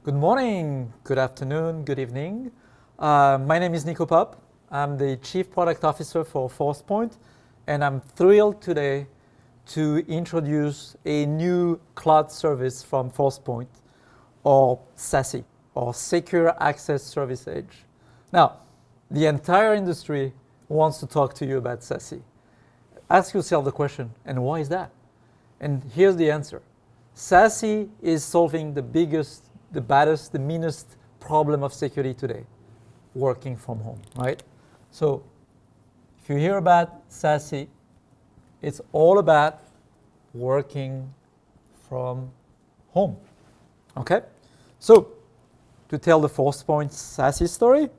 Good morning, good afternoon, good evening. My name is Nico Pop. I'm the Chief Product Officer for Forcepoint, and I'm thrilled today to introduce a new cloud service from Forcepoint, or SASE, or Secure Access Service Edge. Now, the entire industry wants to talk to you about SASE. Ask yourself the question, and why is that? And here's the answer. SASE is solving the biggest, the baddest, the meanest problem of security today, working from home, right? So if you hear about SASE, it's all about working from home, okay? So to tell the Forcepoint SASE story,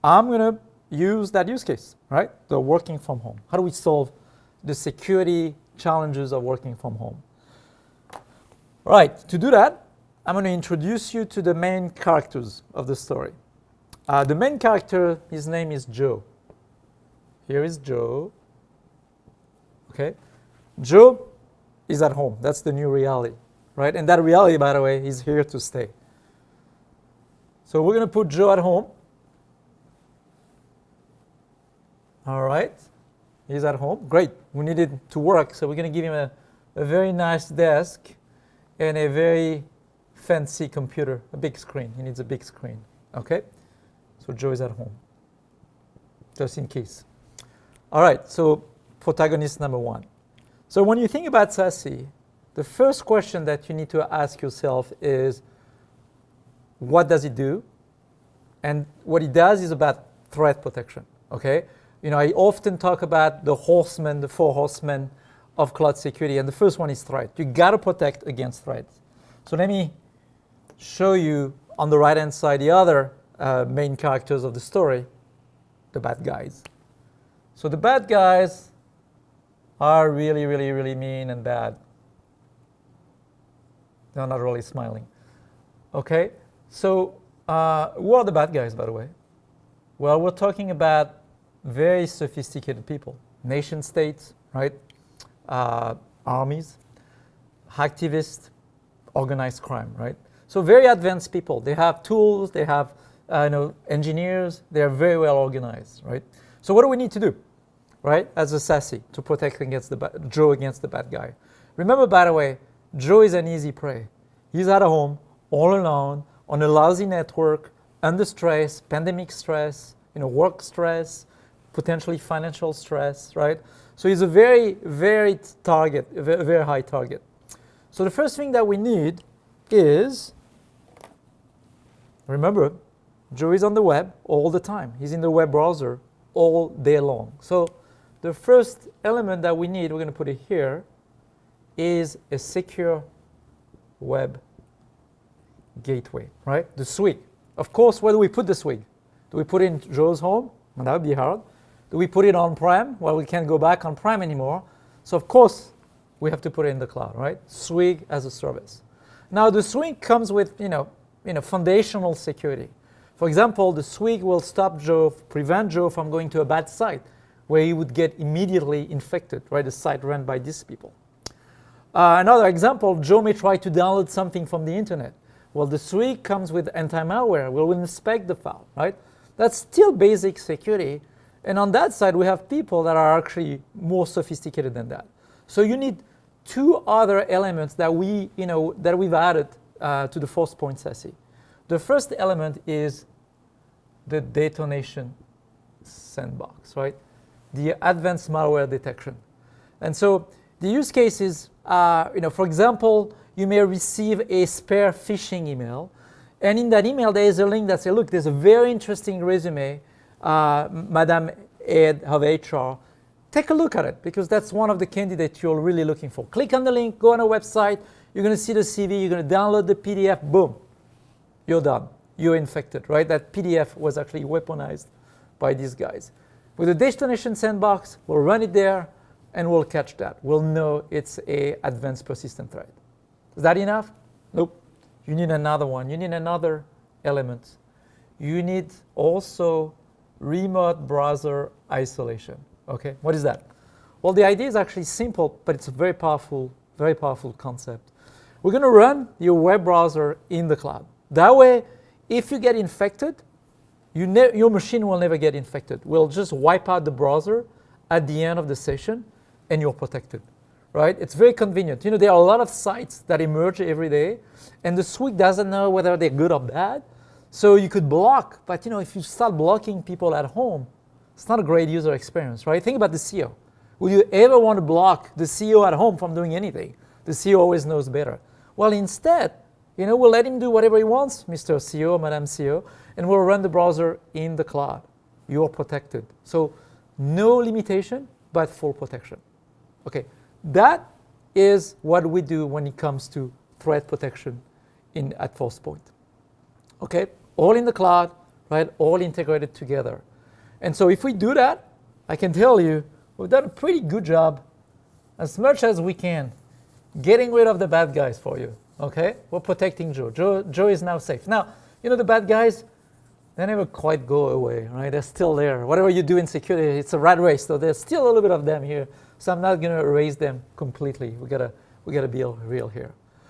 I'm gonna use that use case, right? The working from home. How do we solve the security challenges of working from home? All right, to do that, I'm going to introduce you to the main characters of the story. The main character, his name is Joe. Here is Joe. Okay, Joe is at home. That's the new reality, right? And that reality, by the way, is here to stay. So we're going to put Joe at home. All right, he's at home. Great. We need it to work, so we're going to give him a very nice desk and a very fancy computer, a big screen. He needs a big screen, okay? So Joe is at home, just in case. All right, so protagonist number one. So when you think about SASE, the first question that you need to ask yourself is, what does it do? And what it does is about threat protection, okay? You know, I often talk about the horsemen, the four horsemen of cloud security, and the first one is threat. You gotta protect against threats. So let me show you on the right-hand side the other main characters of the story, the bad guys. So the bad guys are really, really, really mean and bad. They're not really smiling. Okay, so who are the bad guys, by the way? Well, we're talking about very sophisticated people, nation states, right? Armies, activists, organized crime, right? So very advanced people. They have tools, they have engineers, they are very well organized, right? So what do we need to do, right, as a SASE to protect against Joe against the bad guy? Remember, by the way, Joe is an easy prey. He's at home, all alone, on a lousy network, under stress, pandemic stress, work stress, potentially financial stress, right? So he's a very, very target, a very high target. So the first thing that we need is, remember, Joe is on the web all the time. He's in the web browser all day long. So the first element that we need, we're going to put it here, is a secure web gateway, right? The swig. Of course, where do we put the swig? Do we put it in Joe's home? Well, that would be hard. Do we put it on-prem? Well, we can't go back on-prem anymore. So of course, we have to put it in the cloud, right? Swig as a service. Now the swig comes with foundational security. For example, the swig will stop Joe, prevent Joe from going to a bad site where he would get immediately infected, right? A site run by these people. Another example, Joe may try to download something from the internet. Well, the swig comes with anti-malware. We'll inspect the file, right? That's still basic security. And on that side, we have people that are actually more sophisticated than that. So you need two other elements that we've added to the Forcepoint SASE. The first element is the Detonation Sandbox, right? The advanced malware detection. And so the use case is, for example, you may receive a spare phishing email, and in that email there is a link that says, look, there's a very interesting resume, Madam Head of HR. Take a look at it, because that's one of the candidates you're really looking for. Click on the link, go on a website, you're going to see the CV, you're going to download the PDF, boom, you're done. You're infected, right? That PDF was actually weaponized by these guys. With the Detonation Sandbox, we'll run it there, and we'll catch that. We'll know it's an advanced persistent threat. Is that enough? Nope. You need another one. You need another element. You need also remote browser isolation. Okay, what is that? Well, the idea is actually simple, but it's a very powerful concept. We're going to run your web browser in the cloud. That way, if you get infected, your machine will never get infected. We'll just wipe out the browser at the end of the session, and you're protected, right? It's very convenient. You know, there are a lot of sites that emerge every day, and the SWG doesn't know whether they're good or bad. So you could block, but you know, if you start blocking people at home, it's not a great user experience, right? Think about the CEO. Would you ever want to block the CEO at home from doing anything? The CEO always knows better. Well, instead, you know, we'll let him do whatever he wants, Mr. CEO, Madam CEO, and we'll run the browser in the cloud. You're protected. So no limitation, but full protection. Okay, that is what we do when it comes to threat protection at Forcepoint. Okay, all in the cloud, right? All integrated together. And so if we do that, I can tell you we've done a pretty good job, as much as we can, getting rid of the bad guys for you. Okay, we're protecting Joe. Joe is now safe. Now, you know, the bad guys, they never quite go away, right? They're still there. Whatever you do in security, it's a rat race. So there's still a little bit of them here. So I'm not going to erase them completely. We gotta be real here.